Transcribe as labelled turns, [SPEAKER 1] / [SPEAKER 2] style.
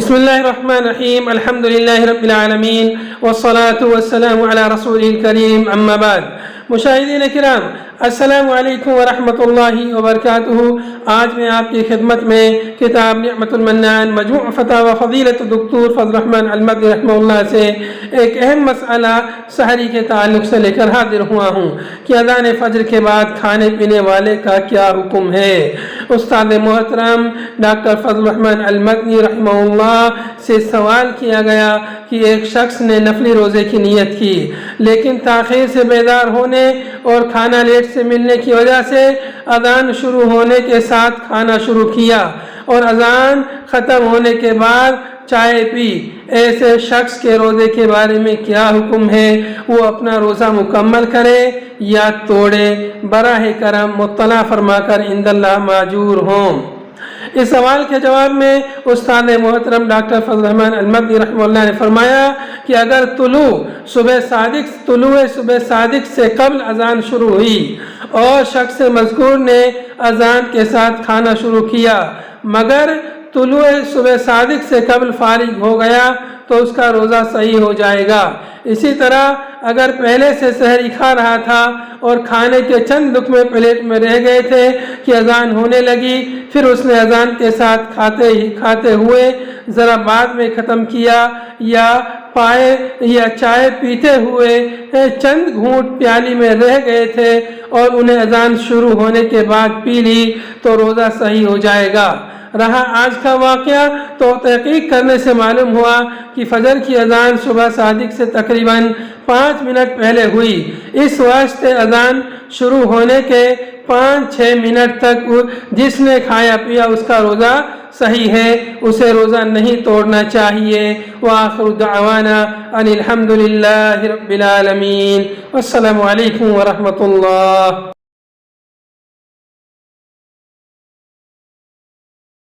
[SPEAKER 1] بسم اللہ الرحمن الرحیم الحمد للہ رب العالمین والصلاة والسلام علی رسول الکریم اما بعد۔ مشاہدین کرام، السلام علیکم ورحمۃ اللہ وبرکاتہ۔ آج میں آپ کی خدمت میں کتاب نعمت المنان مجموع فتاوی فضیلت دکتور الرحمن المدنی رحمہ اللہ سے ایک اہم مسئلہ سحری کے تعلق سے لے کر حاضر ہوا ہوں کہ اذان فجر کے بعد کھانے پینے والے کا کیا حکم ہے۔ استاد محترم ڈاکٹر الرحمن المدنی رحمہ اللہ سے سوال کیا گیا کہ ایک شخص نے نفلی روزے کی نیت کی، لیکن تاخیر سے بیدار ہونے اور کھانا لیٹ سے ملنے کی وجہ سے اذان شروع ہونے کے ساتھ کھانا شروع کیا اور اذان ختم ہونے کے بعد چائے پی۔ ایسے شخص کے روزے کے بارے میں کیا حکم ہے؟ وہ اپنا روزہ مکمل کرے یا توڑے؟ براہ کرم مطلع فرما کر عند اللہ ماجور ہوں۔ اس سوال کے جواب میں استاد محترم ڈاکٹر الرحمن المدنی رحمہ اللہ نے فرمایا کہ اگر طلوع صبح صادق سے قبل اذان شروع ہوئی اور شخص مذکور نے اذان کے ساتھ کھانا شروع کیا مگر طلوع صبح صادق سے قبل فارغ ہو گیا تو اس کا روزہ صحیح ہو جائے گا۔ اسی طرح اگر پہلے سے سحری کھا رہا تھا اور کھانے کے چند لقمے پلیٹ میں رہ گئے تھے کہ اذان ہونے لگی، پھر اس نے اذان کے ساتھ کھاتے ہوئے ذرا بعد میں ختم کیا یا چائے پیتے ہوئے چند گھونٹ پیالی میں رہ گئے تھے اور انہیں اذان شروع ہونے کے بعد پی لی تو روزہ صحیح ہو جائے گا۔ رہا آج کا واقعہ تو تحقیق کرنے سے معلوم ہوا کہ فجر کی اذان صبح صادق سے تقریباً 5 منٹ پہلے ہوئی۔ اس واسطے اذان شروع ہونے کے 5-6 منٹ تک جس نے کھایا پیا اس کا روزہ صحیح ہے، اسے روزہ نہیں توڑنا چاہیے۔ وآخر دعوانا ان الحمد للہ رب العالمین۔ والسلام علیکم ورحمۃ اللہ۔